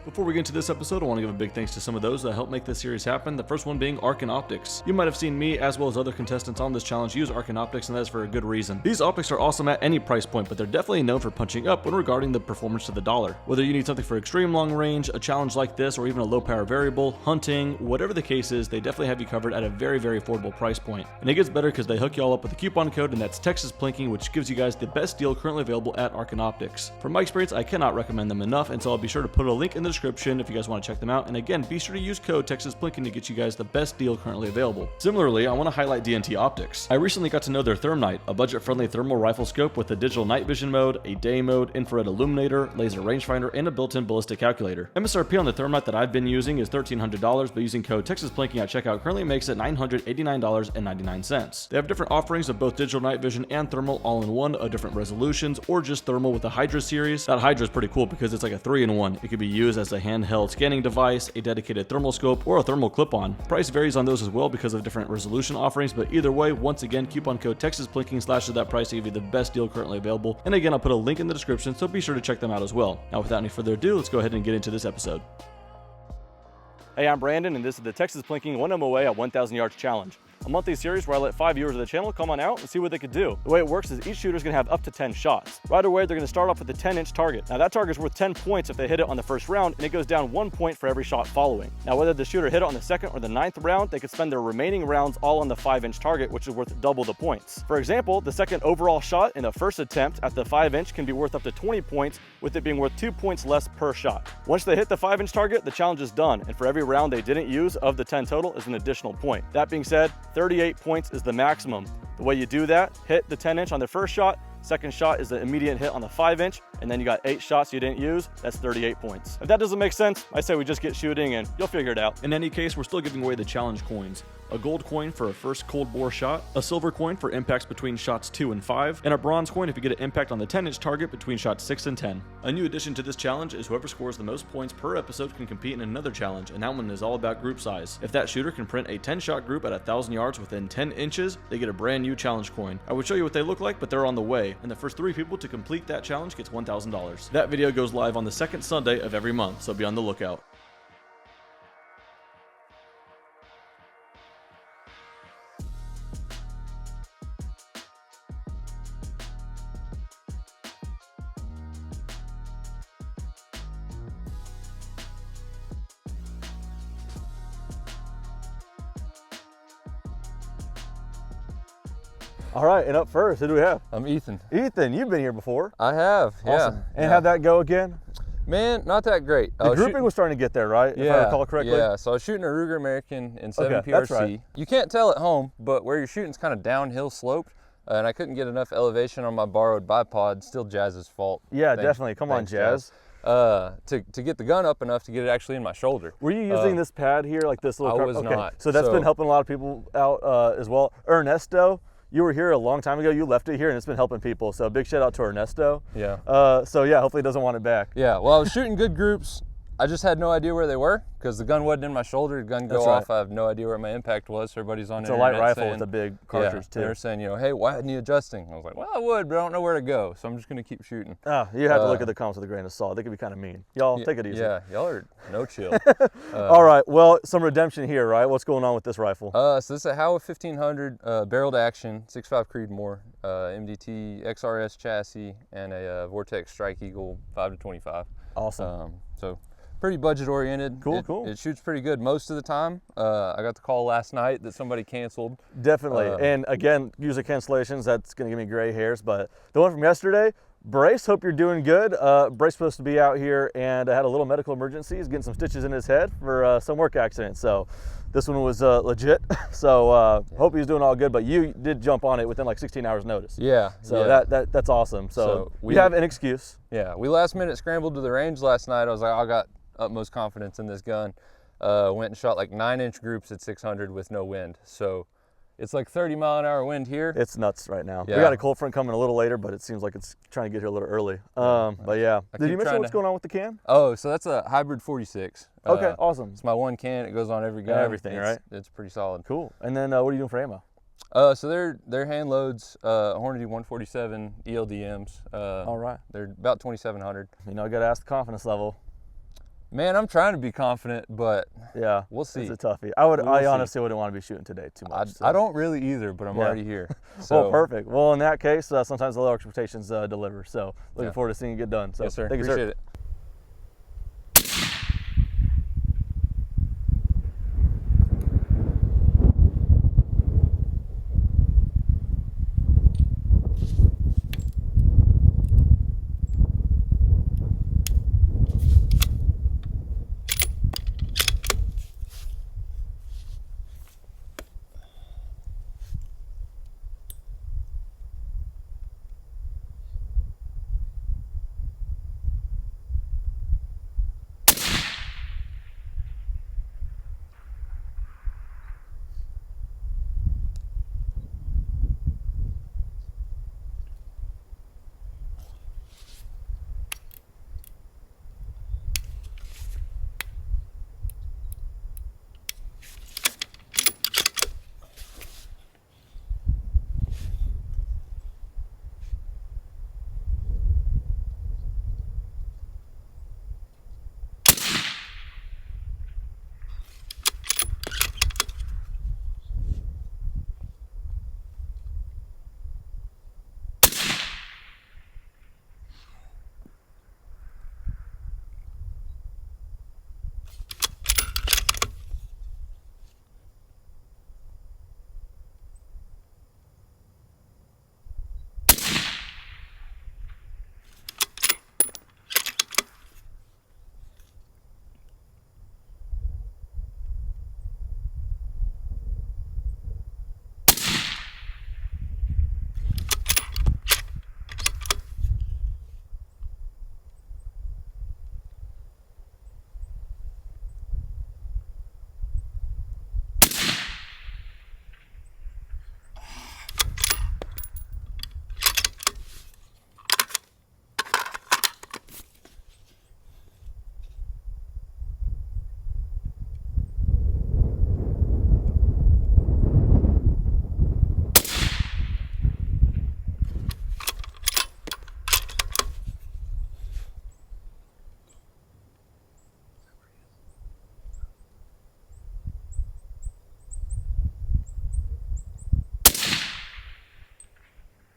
Before we get into this episode, I want to give a big thanks to some of those that helped make this series happen. The first one being Arc and Optics. You might have seen me, as well as other contestants on this challenge, use Arc and Optics, and that is for a good reason. These optics are awesome at any price point, but they're definitely known for punching up when regarding the performance to the dollar. Whether you need something for extreme long range, a challenge like this, or even a low power variable, hunting, whatever the case is, they definitely have you covered at a very, very affordable price point. And it gets better because they hook you all up with a coupon code, and that's Texas Plinking, which gives you guys the best deal currently available at Arc and Optics. From my experience, I cannot recommend them enough, and so I'll be sure to put a link in the description if you guys want to check them out. And again, be sure to use code Texas Plinking to get you guys the best deal currently available. Similarly, I want to highlight D&T Optics. I recently got to know their Thermite, a budget-friendly thermal rifle scope with a digital night vision mode, a day mode, infrared illuminator, laser rangefinder, and a built-in ballistic calculator. MSRP on the Thermite that I've been using is $1,300, but using code Texas Plinking at checkout currently makes it $989.99. They have different offerings of both digital night vision and thermal all in one, of different resolutions, or just thermal with the Hydra series. That Hydra is pretty cool because it's like a 3-in-1. It could be used as a handheld scanning device, a dedicated thermal scope, or a thermal clip-on. Price varies on those as well because of different resolution offerings, but either way, once again, coupon code Texas Plinking slashes that price to give you the best deal currently available. And again, I'll put a link in the description, so be sure to check them out as well. Now, without any further ado, let's go ahead and get into this episode. Hey, I'm Brandon, and this is the Texas Plinking 1 MOA at 1,000 yards challenge, a monthly series where I let 5 viewers of the channel come on out and see what they could do. The way it works is each shooter is going to have up to 10 shots. Right away, they're going to start off with a 10-inch target. Now, that target is worth 10 points if they hit it on the first round, and it goes down 1 point for every shot following. Now, whether the shooter hit it on the second or the 9th round, they could spend their remaining rounds all on the 5-inch target, which is worth double the points. For example, the second overall shot in the first attempt at the 5-inch can be worth up to 20 points, with it being worth 2 points less per shot. Once they hit the 5-inch target, the challenge is done, and for every round they didn't use of the 10 total is an additional point. That being said, 38 points is the maximum. The way you do that, hit the 10-inch on the first shot, second shot is the immediate hit on the 5-inch, and then you got 8 shots you didn't use. That's 38 points. If that doesn't make sense, I say we just get shooting and you'll figure it out. In any case, we're still giving away the challenge coins. A gold coin for a first cold bore shot, a silver coin for impacts between shots 2 and 5, and a bronze coin if you get an impact on the 10-inch target between shots 6 and 10. A new addition to this challenge is whoever scores the most points per episode can compete in another challenge, and that one is all about group size. If that shooter can print a 10-shot group at 1,000 yards within 10 inches, they get a brand new challenge coin. I would show you what they look like, but they're on the way, and the first 3 people to complete that challenge gets $1,000. That video goes live on the second Sunday of every month, so be on the lookout. All right, and up first, who do we have? I'm Ethan. Ethan, you've been here before. I have, Awesome. yeah. And how'd that go again? Man, not that great. The grouping was starting to get there, right? Yeah, if I recall correctly. Yeah, so I was shooting a Ruger American in 7 PRC. That's right. You can't tell at home, but where you're shooting is kind of downhill sloped, and I couldn't get enough elevation on my borrowed bipod. Still Jazz's fault. Yeah, definitely. Come on, Jazz. To get the gun up enough to get it actually in my shoulder. Were you using this pad here, like this little? I was not. So that's been helping a lot of people out as well. Ernesto, you were here a long time ago. You left it here, and it's been helping people. So big shout out to Ernesto. Yeah. So yeah, hopefully he doesn't want it back. Yeah. Well, I was shooting good groups. I just had no idea where they were because the gun wasn't in my shoulder. The gun go off. I have no idea where my impact was. So everybody's on. It's a light rifle with a big cartridge too. They're saying, you know, hey, why isn't he adjusting? I was like, well, I would, but I don't know where to go, so I'm just gonna keep shooting. Oh, you have to look at the comments with a grain of salt. They can be kind of mean. Y'all take it easy. Yeah, y'all are no chill. All right. Well, some redemption here, right? What's going on with this rifle? So this is a Howa 1500 barreled action 6.5 Creedmoor MDT XRS chassis and a Vortex Strike Eagle 5-25. Awesome. So pretty budget oriented. Cool. It shoots pretty good most of the time. I got the call last night that somebody canceled. Definitely. And again, usually cancellations, that's going to give me gray hairs. But the one from yesterday, Brace, hope you're doing good. Brace supposed to be out here and had a little medical emergency. He's getting some stitches in his head for some work accident. So this one was legit. So hope he's doing all good. But you did jump on it within like 16 hours notice. Yeah. So that's awesome. So we have an excuse. Yeah. We last minute scrambled to the range last night. I was like, I got utmost confidence in this gun. Went and shot like 9-inch groups at 600 with no wind. So it's like 30-mile-an-hour wind here. It's nuts right now. Yeah. We got a cold front coming a little later, but it seems like it's trying to get here a little early. But yeah. Did you mention what's going on with the can? Oh, so that's a hybrid 46. Okay, awesome. It's my one can. It goes on every gun. Everything, right? It's pretty solid. Cool. And then what are you doing for ammo? So they're hand loads, Hornady 147 ELDMs. All right. They're about 2,700. You know, I got to ask the confidence level. Man, I'm trying to be confident, but Yeah, we'll see. It's a toughie. I see. honestly wouldn't want to be shooting today too much. I don't really either, but I'm already here. So Well, perfect. Well, in that case, sometimes the low expectations deliver. So looking forward to seeing it get done. So yes, sir. thank you, Appreciate sir. it.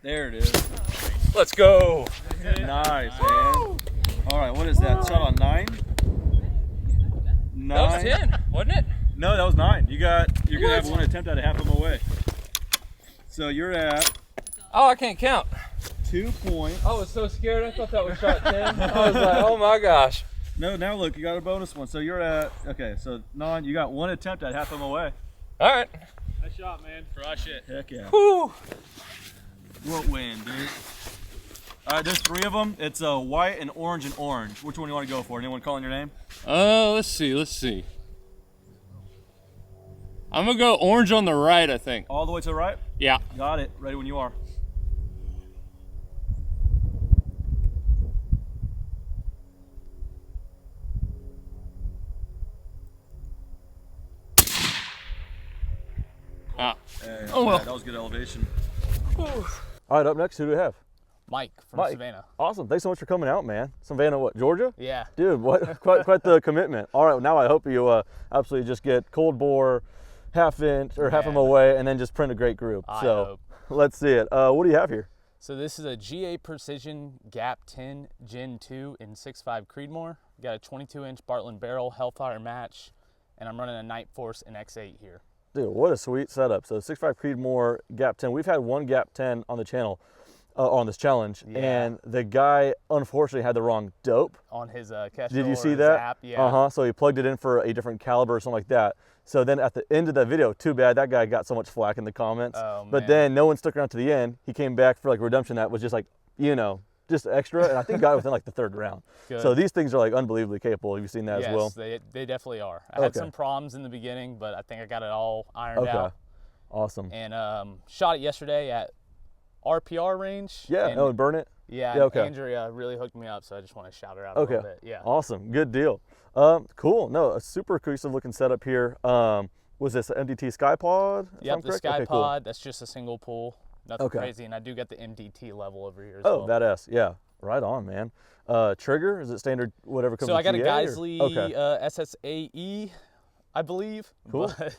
There it is. Let's go. Nice, man. All right, what is that? Shot on 9? 9? That was 10, wasn't it? No, that was 9. You're gonna have one attempt at a half MOA. So you're at Oh, I can't count. 2 points. I was so scared. I thought that was shot 10. I was like, oh my gosh. No, now look, you got a bonus one. So you're at, okay, so 9, you got one attempt at half MOA. All right. Nice shot, man. Crush it. Heck yeah. Whew. What win, dude? All right, there's 3 of them. It's white and orange and orange. Which one do you want to go for? Anyone calling your name? Let's see. I'm gonna go orange on the right, I think. All the way to the right? Yeah. Got it. Ready when you are. Ah. Hey, Oh, well. That was good elevation. All right, up next, who do we have? Mike from Mike. Savannah. Awesome. Thanks so much for coming out, man. Savannah, what, Georgia? Yeah. Dude, what quite the commitment. All right, now I hope you absolutely just get cold bore, half inch or half Man. MOA, and then just print a great group. I So hope. let's see it. What do you have here? So this is a GA Precision Gap 10 Gen 2 in 6.5 Creedmoor. Got a 22-inch Bartland barrel, Hellfire match, and I'm running a Night Force in X8 here. Dude, what a sweet setup. So 6.5 Creedmoor Gap 10. We've had one Gap 10 on the channel, on this challenge, Yeah. and the guy unfortunately had the wrong dope. On his Kestrel Did you see or his that? app, yeah. So he plugged it in for a different caliber or something like that. So then at the end of that video, too bad, that guy got so much flack in the comments. Oh, but man. then no one stuck around to the end. He came back for like redemption that was just like, just extra. And I think got it within like the 3rd round. Good. So these things are like unbelievably capable. Have you seen that yes, as well? they definitely are. I had Okay. some problems in the beginning, but I think I got it all ironed out. Awesome. And shot it yesterday at RPR range. Yeah, and, burn it. yeah, Yeah, okay. Andrea really hooked me up, so I just want to shout her out Okay. a little bit. Yeah. Awesome. Good deal. Cool. No, a super cohesive looking setup here. Was this an MDT SkyPod? if Yep, I'm the correct? SkyPod, Okay, cool. that's just a single pull. Nothing Okay. crazy, and I do get the MDT level over here as Oh, well. badass. Yeah, right on, man. Trigger? Is it standard whatever comes So with I got a GA, or- Geisley Okay. SSAE, I believe. Cool. But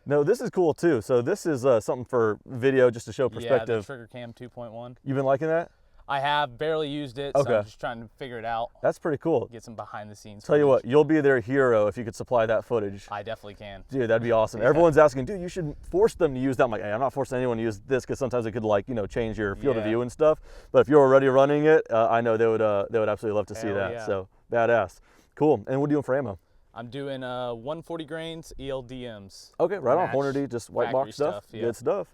No, this is cool too. So this is something for video, just to show yeah, the perspective. Trigger Cam 2.1. You've been liking that? I have barely used it, so Okay. I'm just trying to figure it out. That's pretty cool. Get some behind the scenes. Tell you footage. what, you'll be their hero if you could supply that footage. I definitely can. Dude, that'd be awesome. Everyone's asking, dude, you should force them to use that. I'm like, hey, I'm not forcing anyone to use this, because sometimes it could, like, you know, change your field of Yeah. view and stuff. But if you're already running it, I know they would absolutely love to see Hell that. yeah. So badass. Cool. And what are you doing for ammo? I'm doing 140 grains ELDMs. Okay, right on. Match Hornady, just white factory box stuff. stuff, yeah. Good stuff.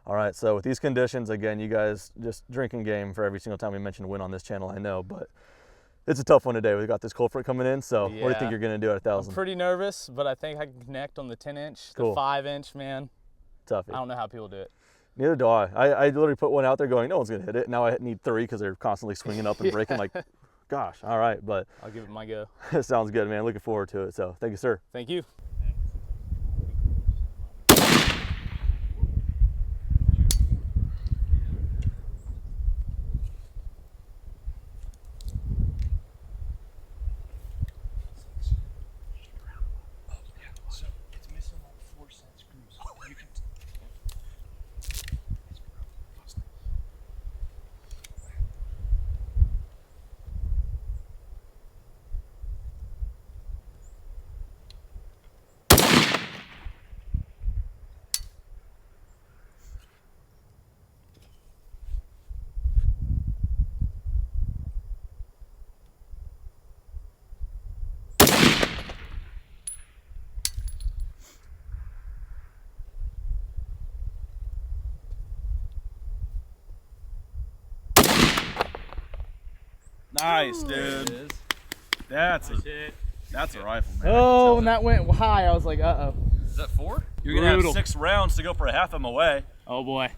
All right, so with these conditions, again, you guys just drinking game for every single time we mention a win on this channel, I know, but it's a tough one today. We've got this cold front coming in, so what do you think Yeah. you're gonna do at I'm 1,000? pretty nervous, but I think I can connect on the 10-inch. Cool. The 5-inch, man, Tough. I don't know how people do it. Neither do I. I literally put one out there going, no one's gonna hit it. Now I need 3 because they're constantly swinging up and breaking. Like, gosh, all right, but I'll give it my go. it sounds good, man. Looking forward to it. So thank you, sir. Thank you. Nice, dude. That's a rifle, man. Oh, when that went high, I was like, uh-oh. Is that 4? You're gonna Brutal. have 6 rounds to go for a half MOA. Oh boy.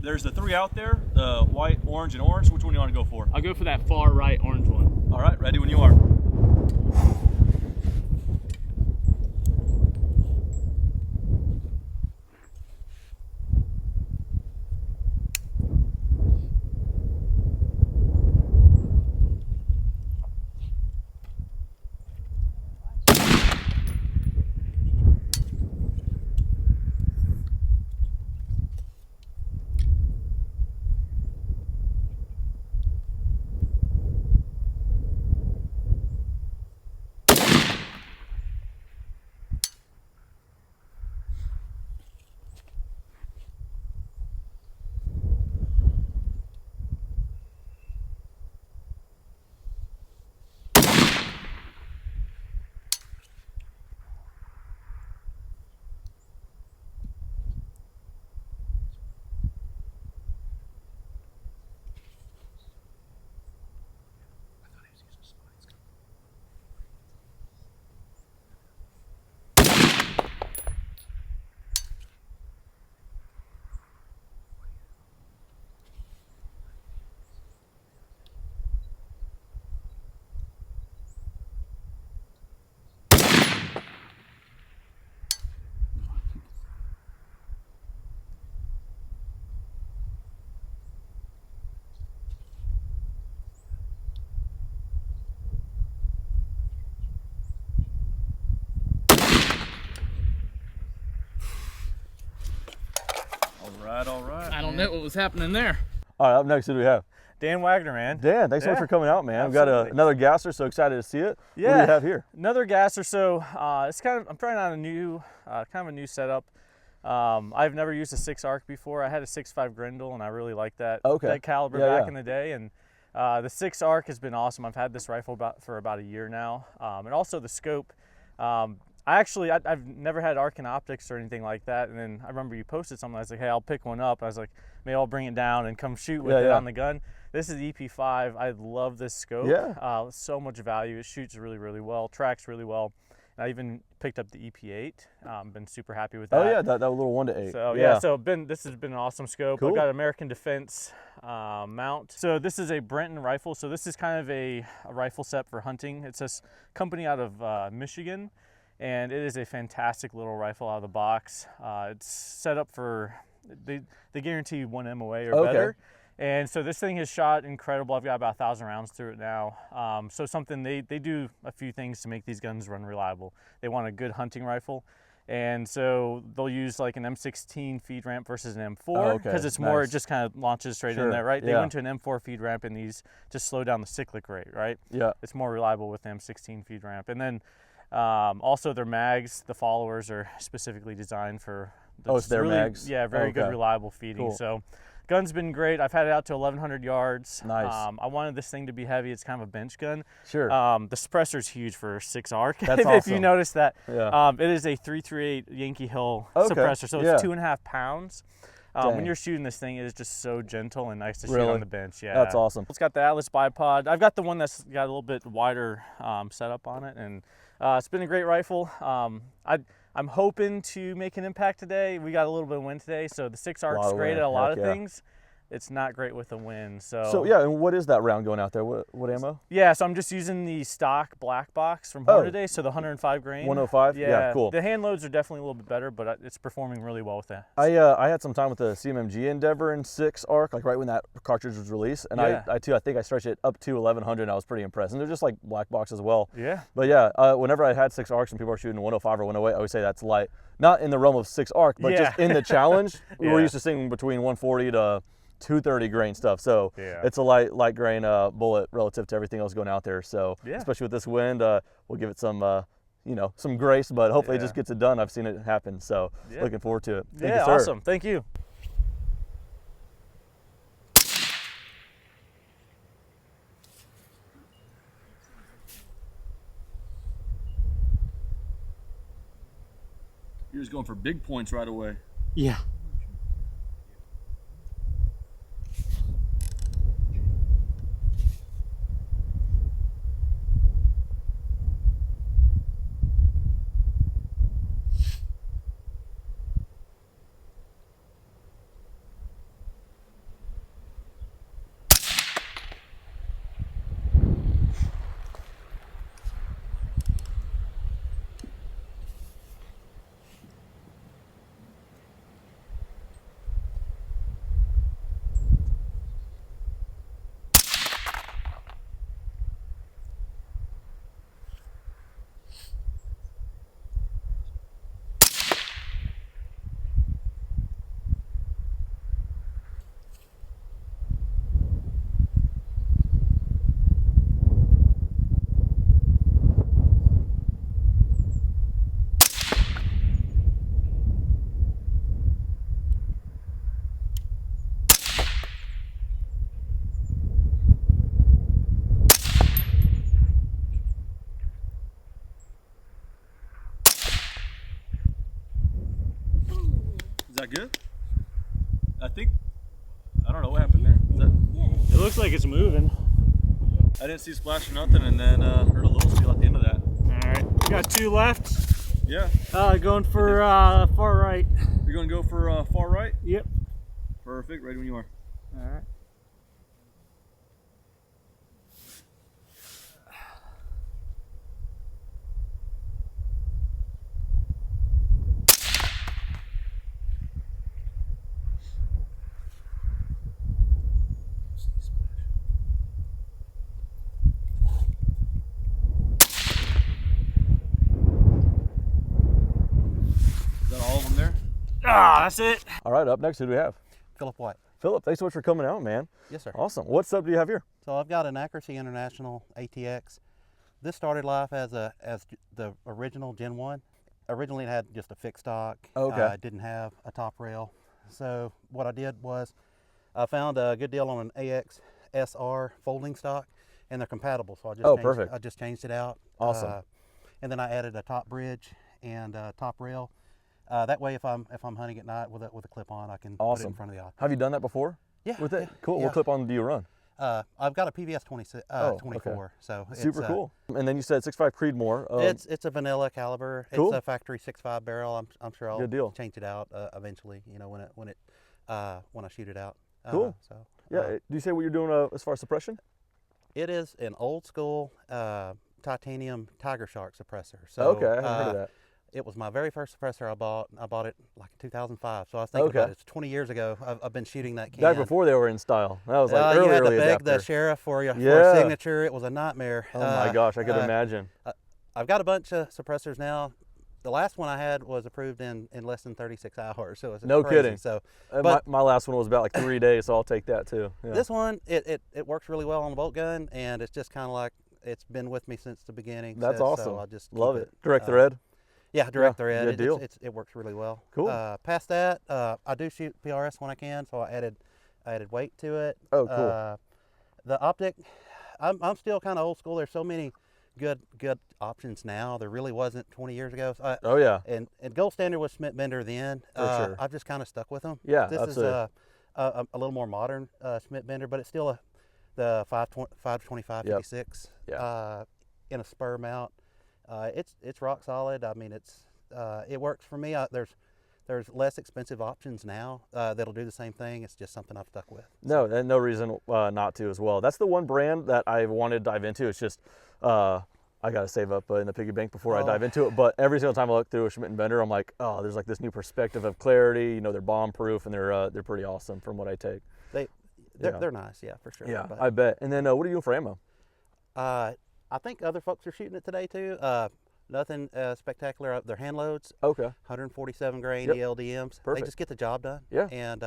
There's the 3 out there, the white, orange, and orange. Which one do you want to go for? I'll go for that far right orange one. All right, ready when you are. All right. I don't know what was happening there. All right, up next, who do we have? Dan Wagner, man. Dan, thanks so much Yeah, for coming out, man. We've got absolutely. another gasser, so excited to see it. What do Yeah. you have here? Another gasser. So it's I'm trying out a new, kind of a new setup. I've never used a 6 arc before. I had a 6.5 Grendel, and I really liked that that caliber back in the day. And the 6 arc has been awesome. I've had this rifle for about a year now, and also the scope. I've never had Arcin optics or anything like that, and then I remember you posted something. I was like, hey, I'll pick one up. I was like, maybe I'll bring it down and come shoot with it on the gun. This is EP5. I love this scope. Yeah. So much value. It shoots really, really well, tracks really well. And I even picked up the EP8. Been super happy with that. Oh yeah, that little 1 to 8. So yeah, so this has been an awesome scope. Cool. I've got American Defense mount. So this is a Brenton rifle. So this is kind of a rifle set for hunting. It's this company out of Michigan, and it is a fantastic little rifle out of the box. It's set up for they guarantee 1 MOA or better. And so this thing has shot incredible. I've got about 1,000 rounds through it now. So something they do a few things to make these guns run reliable. They want a good hunting rifle. And so they'll use like an M16 feed ramp versus an M4 because it's more, it just kind of launches straight in there, right? They went to an M4 feed ramp and these just slow down the cyclic rate, right? Yeah. It's more reliable with the M16 feed ramp. And then also their mags, the followers are specifically designed for it's their mags? Yeah, very good reliable feeding. Cool. So gun's been great. I've had it out to 1,100 yards. Nice. I wanted this thing to be heavy. It's kind of a bench gun. Sure. The suppressor's huge for 6 arc. That's if awesome. you notice that. Yeah. It is a 338 Yankee Hill suppressor, so it's 2.5 pounds. When you're shooting this thing, it is just so gentle and nice to shoot on the bench. Yeah, that's awesome. It's got the Atlas bipod. I've got the one that's got a little bit wider setup on it, and it's been a great rifle. I'm hoping to make an impact today. We got a little bit of wind today, so the 6 arc's great at a lot of things. It's not great with the wind. So yeah, and what is that round going out there? What ammo? Yeah, so I'm just using the stock black box from Horn today, so the 105 grain. 105? Yeah, cool. The hand loads are definitely a little bit better, but it's performing really well with that. I had some time with the CMMG Endeavor in 6 arc, like right when that cartridge was released, and I think I stretched it up to 1,100, and I was pretty impressed. And they're just like black box as well. Yeah. But yeah, whenever I had 6 arcs and people are shooting 105 or 108, I always say that's light. Not in the realm of 6 arc, but just in the challenge. We were used to seeing between 140 to 230 grain stuff, so it's a light grain bullet relative to everything else going out there. So especially with this wind, we'll give it some some grace, but hopefully it just gets it done. I've seen it happen, so looking forward to it. Thank you, sir. Awesome. Thank you. You're just going for big points right away. Yeah. Is that good? I don't know what happened there. It looks like it's moving. I didn't see splash or nothing, and then heard a little spiel at the end of that. All right, we got 2 left. Yeah. Going for far right. You're gonna go for far right? Yep. Perfect, ready when you are. All right. That's it. All right, up next, who do we have? Philip White. Philip, thanks so much for coming out, man. Yes, sir. Awesome. What sub do you have here? So I've got an Accuracy International ATX. This started life as the original Gen 1. Originally it had just a fixed stock. Okay. It didn't have a top rail. So what I did was I found a good deal on an AX SR folding stock, and they're compatible. So I just changed it out. Awesome. And then I added a top bridge and a top rail. That way, if I'm hunting at night with a clip on, I can put it in front of the optic. Have you done that before? Yeah. With it? Yeah, cool. yeah. What clip on do you run? I've got a PVS 24, okay. so it's Super cool. And then you said 6.5 Creedmoor. It's a vanilla caliber. Cool. It's a factory 6.5 barrel. I'm sure I'll Good deal. change it out eventually. You know, when I shoot it out. Cool. So yeah. Do you say what you're doing as far as suppression? it is an old school titanium tiger shark suppressor. So okay, I haven't heard of that. It was my very first suppressor I bought. I bought it like in 2005. So I was thinking about it. It's 20 years ago. I've been shooting that can. Back before they were in style. That was like early, you had to early beg adapter. the sheriff for a signature. It was a nightmare. Oh my gosh, I could imagine. I've got a bunch of suppressors now. The last one I had was approved in less than 36 hours. So it's no crazy. kidding. So, but my last one was about like 3 days, so I'll take that too. Yeah. This one, it works really well on the bolt gun, and it's just kind of like it's been with me since the beginning. That's awesome. So I just love it. Direct thread. Yeah, direct thread. Good deal. It works really well. Cool. Past that, I do shoot PRS when I can, so I added weight to it. Oh, cool. The optic, I'm still kind of old school. There's so many good options now. There really wasn't 20 years ago. Oh yeah. And gold standard was Schmidt Bender then. For sure. I've just kind of stuck with them. Yeah, this absolutely. is a little more modern Schmidt Bender, but it's still the 525 56 in a spur mount. It's rock solid. I mean, it works for me. There's less expensive options now that'll do the same thing. It's just something I've stuck with. No, and no reason not to as well. That's the one brand that I wanted to dive into. It's just I got to save up in the piggy bank before I dive into it. But every single time I look through a Schmidt & Bender, I'm like, oh, there's like this new perspective of clarity. You know, they're bomb proof and they're pretty awesome from what I take. They're nice, yeah, for sure. Yeah, but I bet. And then what are you doing for ammo? I think other folks are shooting it today too. Nothing spectacular. They're hand loads. Okay. 147 grain ELDMs. Perfect. They just get the job done. Yeah. And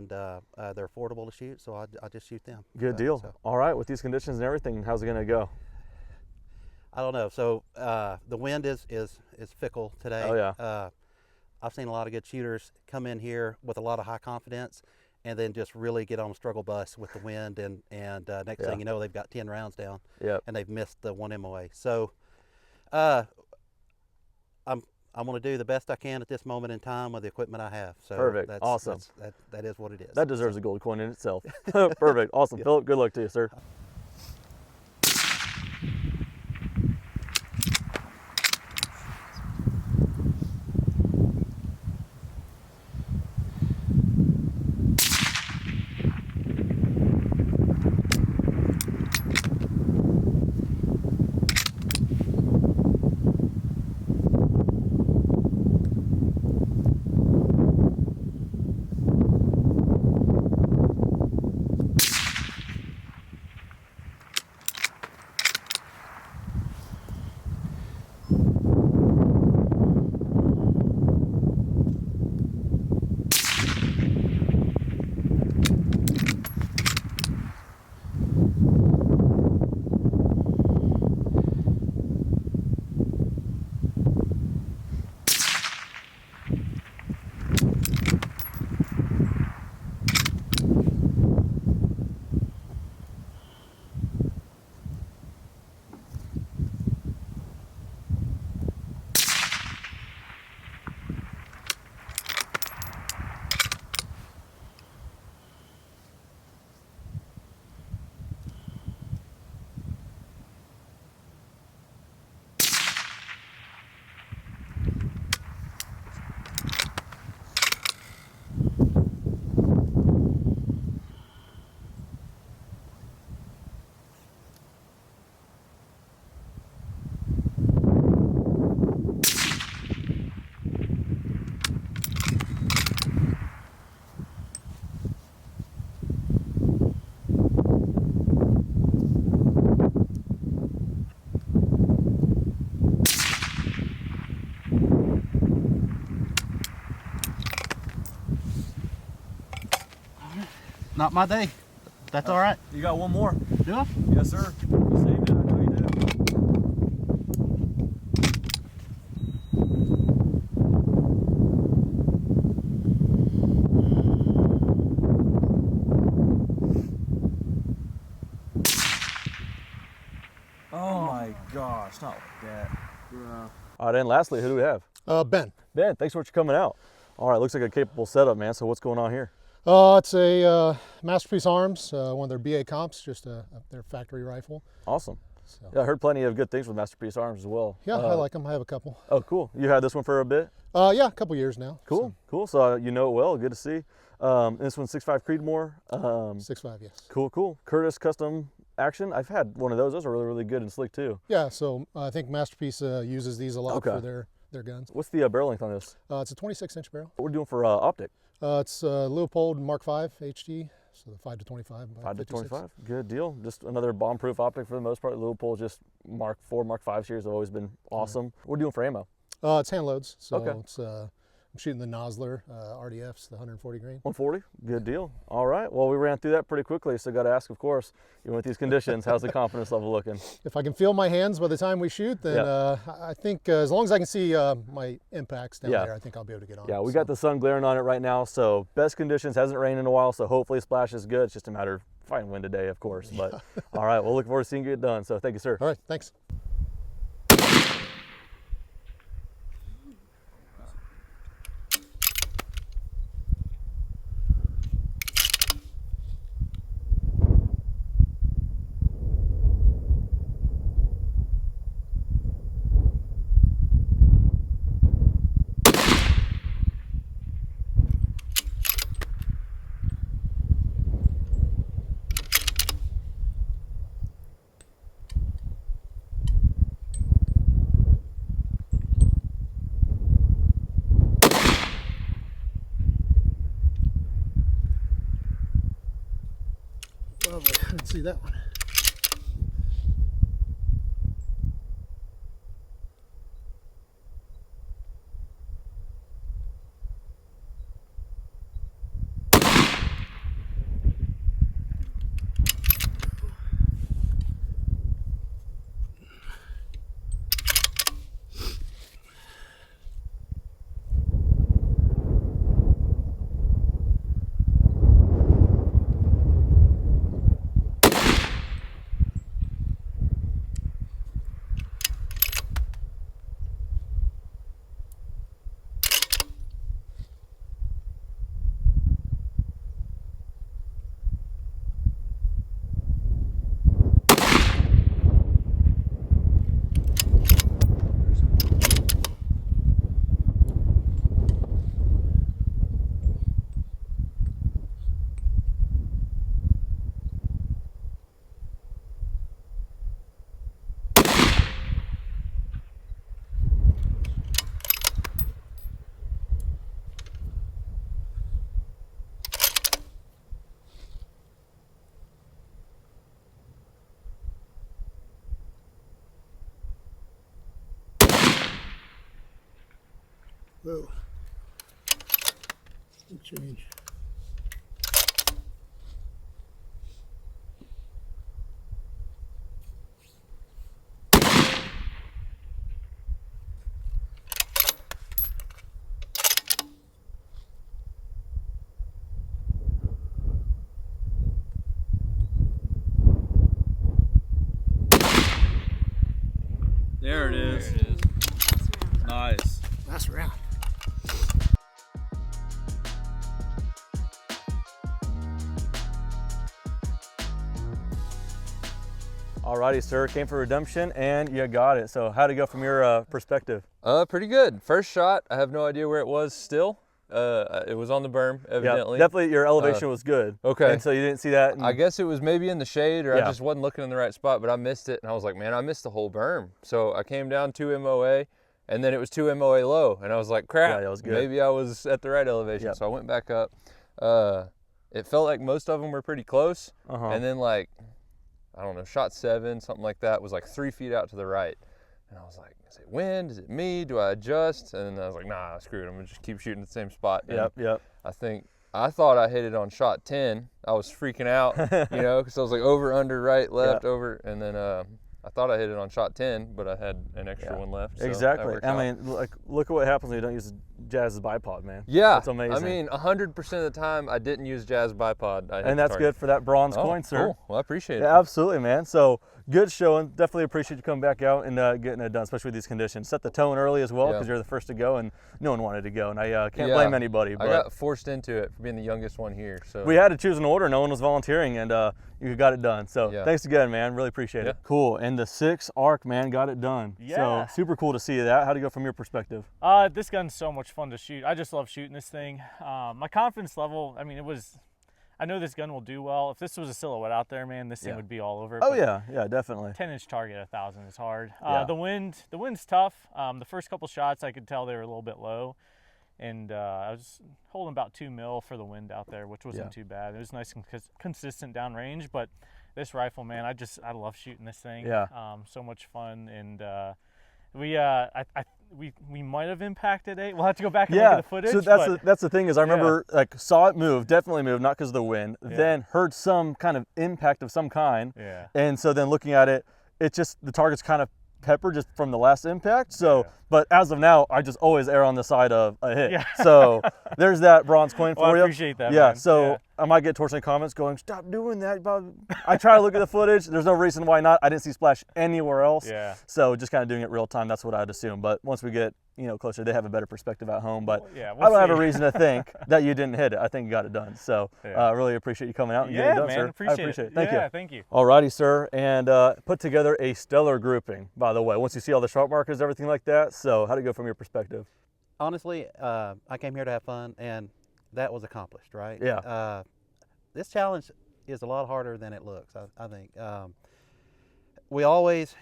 they're affordable to shoot, so I just shoot them. Good deal. So. All right, with these conditions and everything, how's it gonna go? I don't know. So the wind is fickle today. Oh yeah. I've seen a lot of good shooters come in here with a lot of high confidence, and then just really get on a struggle bus with the wind, and next thing you know, they've got 10 rounds down, and they've missed the 1 MOA. So I'm going to do the best I can at this moment in time with the equipment I have. So perfect. Awesome. That is what it is. That deserves a gold coin in itself. Perfect. Awesome. Yeah. Philip, good luck to you, sir. Not my day. That's all right. You got one more? Do I? Yes, sir. You saved it. I know you did. Oh my gosh, not like that. All right, and lastly, who do we have? Ben. Ben, thanks so much for coming out. All right, looks like a capable setup, man. So what's going on here? It's a Masterpiece Arms, one of their BA comps, just their factory rifle. Awesome. So. Yeah, I heard plenty of good things with Masterpiece Arms as well. Yeah, I like them. I have a couple. Oh, cool. You had this one for a bit? Yeah, a couple years now. Cool, so. Cool. So you know it well. Good to see. This one's 6.5 Creedmoor. 6.5, yes. Cool. Curtis custom action. I've had one of those. Those are really, really good and slick too. Yeah, so I think Masterpiece uses these a lot for their guns. What's the barrel length on this? It's a 26-inch barrel. What we're doing for optic? It's Leopold Mark V HD, so the 5 to 25. 5 to 25, good deal. Just another bomb-proof optic for the most part. Leopold, just Mark 4, Mark 5 series have always been awesome. What are we doing for ammo? It's hand loads, so okay. It's I'm shooting the Nosler RDFs, the 140 grain. 140, good deal. All right, well, we ran through that pretty quickly, so got to ask, of course, even with these conditions, how's the confidence level looking? If I can feel my hands by the time we shoot, then I think as long as I can see my impacts down there, I think I'll be able to get on. Yeah, we got the sun glaring on it right now, so best conditions, hasn't rained in a while, so hopefully splash is good. It's just a matter of fighting wind today, of course. But all right, we'll look forward to seeing you get done. So thank you, sir. All right, thanks. Lovely. I didn't see that one. Whoa. Big change. There it is. Nice. Last round. Alrighty, sir, came for redemption and you got it. So how'd it go from your perspective? Pretty good. First shot, I have no idea where it was still. It was on the berm, evidently. Yeah, definitely your elevation was good. Okay. And so you didn't see that? I guess it was maybe in the shade or I just wasn't looking in the right spot, but I missed it. And I was like, man, I missed the whole berm. So I came down 2 MOA and then it was 2 MOA low. And I was like, crap, that was good. Maybe I was at the right elevation. So I went back up. It felt like most of them were pretty close. And then like, I don't know, shot 7, something like that, was like 3 feet out to the right. And I was like, is it wind? Is it me? Do I adjust? And I was like, nah, screw it. I'm gonna just keep shooting the same spot. And I thought I hit it on shot 10. I was freaking out, you know, because I was like over, under, right, left, over. And then I thought I hit it on shot 10, but I had an extra one left. So exactly. I mean, like, look at what happens when you don't use Jazz's bipod, man. Yeah. That's amazing. I mean, 100% of the time, I didn't use Jazz bipod. And that's good for that bronze coin, sir. Cool. Well, I appreciate it. Yeah, absolutely, man. So good showing. Definitely appreciate you coming back out and getting it done, especially with these conditions. Set the tone early as well because you're the first to go and no one wanted to go. And I can't blame anybody. But I got forced into it for being the youngest one here. So we had to choose an order. No one was volunteering and you got it done. So thanks again, man. Really appreciate it. Cool. And the 6 arc, man, got it done. Yeah. So super cool to see that. How'd it go from your perspective? This gun's so much fun to shoot. I just love shooting this thing. My confidence level, I mean, I know this gun will do well. If this was a silhouette out there, man, this thing would be all over. Oh yeah, definitely. 10-inch target at 1,000 is hard. Yeah. The wind's tough. The first couple shots, I could tell they were a little bit low, and I was holding about 2 mil for the wind out there, which wasn't too bad. It was nice and consistent downrange, but this rifle, man, I love shooting this thing. Yeah. So much fun, and we might have impacted it. We'll have to go back and look at the footage. So that's the thing is I remember like saw it move, definitely move, not because of the wind. Then heard some kind of impact of some kind. Yeah. And so then looking at it, it just the target's kind of peppered just from the last impact. So, but as of now, I just always err on the side of a hit. Yeah. So there's that bronze coin for you. I appreciate that. Yeah. Man. So I might get tortured in comments going, "Stop doing that." I try to look at the footage. There's no reason why not. I didn't see splash anywhere else. Yeah. So just kind of doing it real time. That's what I'd assume. But once we get closer, they have a better perspective at home. But we'll I don't have a reason to think that you didn't hit it. I think you got it done. So really appreciate you coming out and getting it done, man, sir. Appreciate I appreciate it. Thank you. Thank you. Alrighty, sir. And put together a stellar grouping, by the way. Once you see all the sharp markers, everything like that. So how'd it go from your perspective? Honestly, I came here to have fun, and that was accomplished, right? Yeah. This challenge is a lot harder than it looks, I think. We always,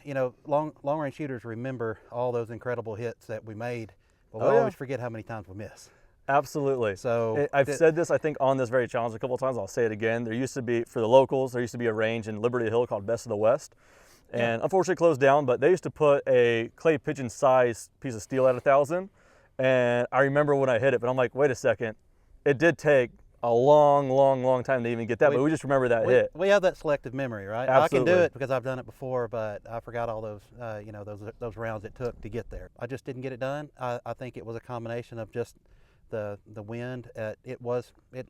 long-range shooters remember all those incredible hits that we made, but we always forget how many times we miss. Absolutely. So I've said this, I think, on this very challenge a couple of times. I'll say it again. There used to be, for the locals, there used to be a range in Liberty Hill called Best of the West. And unfortunately closed down, but they used to put a clay pigeon size piece of steel at 1,000. And I remember when I hit it, but I'm like, wait a second. It did take a long time to even get that, but we just remember that hit. We have that selective memory, right? Absolutely. I can do it because I've done it before, but I forgot all those, those rounds it took to get there. I just didn't get it done. I think it was a combination of just the wind. It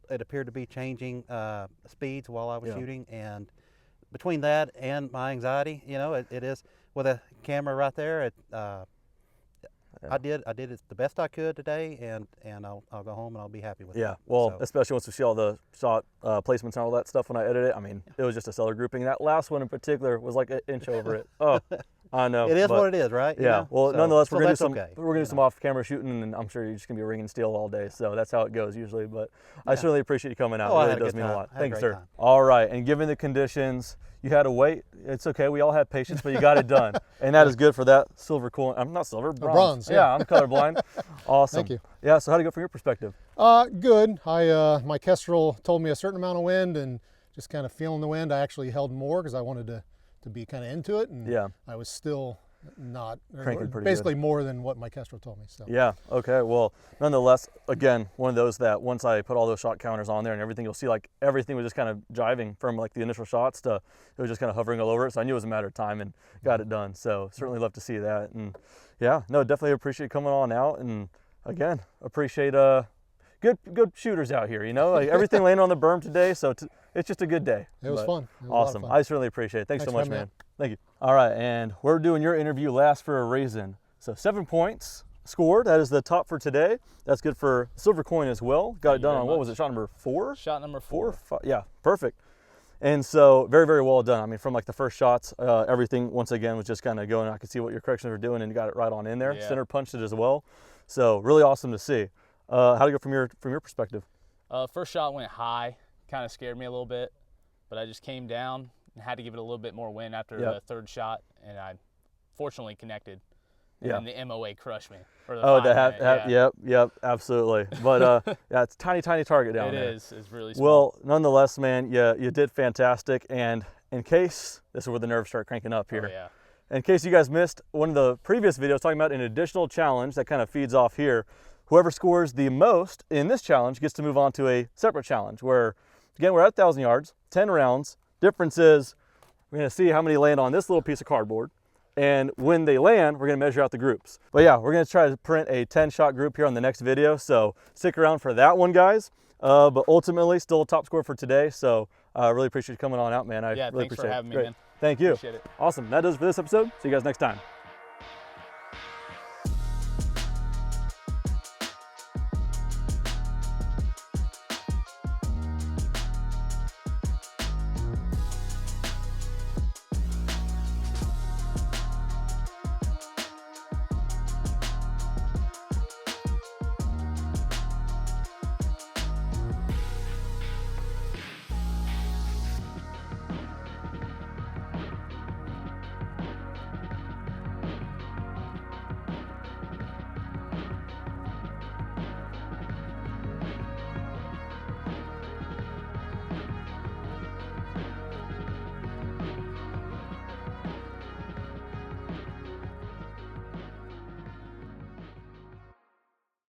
appeared to be changing speeds while I was shooting, and between that and my anxiety, it is with a camera right there. I did it the best I could today, and I'll go home and I'll be happy with it. Yeah, well, especially once we see all the shot placements and all that stuff when I edit it. I mean, it was just a stellar grouping. That last one in particular was like an inch over it. Oh, I know. It is what it is, right? Yeah. Well, nonetheless, we're gonna do some off-camera shooting, and I'm sure you're just gonna be ringing steel all day. So that's how it goes usually. But I certainly appreciate you coming out. It really does mean a lot. Thanks, sir. All right, and given the conditions, you had to wait. It's okay. We all have patience, but you got it done, and that is good for that silver coin. I'm not silver, bronze. Yeah, I'm colorblind. Awesome. Thank you. Yeah. So how'd it go from your perspective? Good. My Kestrel told me a certain amount of wind, and just kind of feeling the wind. I actually held more because I wanted to be kind of into it, and I was still not cranking pretty basically good. More than what my Kestrel told me. So yeah, okay. Well, nonetheless, again, one of those that once I put all those shot counters on there and everything, you'll see like everything was just kind of jiving from like the initial shots to it was just kind of hovering all over it. So I knew it was a matter of time and got it done. So certainly love to see that. And yeah, no, definitely appreciate coming on out, and again, appreciate good shooters out here. Like everything landed on the berm today, so it's just a good day. It was fun. It was awesome. fun. I certainly appreciate it. Thanks so much, man. Thank you. All right, and we're doing your interview last for a reason. So 7 points scored. That is the top for today. That's good for silver coin as well. Got it done on, what was it, shot number 4? Shot number 4. 5, yeah, perfect. And so very, very well done. I mean, from like the first shots, everything once again was just kind of going. I could see what your corrections were doing, and you got it right on in there. Center punched it as well. So really awesome to see. How to go from your perspective? First shot went high, kind of scared me a little bit, but I just came down and had to give it a little bit more wind after the third shot, and I fortunately connected. And then the MOA crushed me. Yep, absolutely. But yeah, it's a tiny target down there. It is. It's really small. Well, nonetheless, man, you did fantastic. And in case this is where the nerves start cranking up here. In case you guys missed one of the previous videos talking about an additional challenge that kind of feeds off here. Whoever scores the most in this challenge gets to move on to a separate challenge where, again, we're at 1,000 yards, 10 rounds. Difference is we're going to see how many land on this little piece of cardboard. And when they land, we're going to measure out the groups. But yeah, we're going to try to print a 10-shot group here on the next video. So stick around for that one, guys. But ultimately, still a top score for today. So I really appreciate you coming on out, man. I really appreciate it. Thanks for having me, man. Thank you. Appreciate it. Awesome. That does it for this episode. See you guys next time.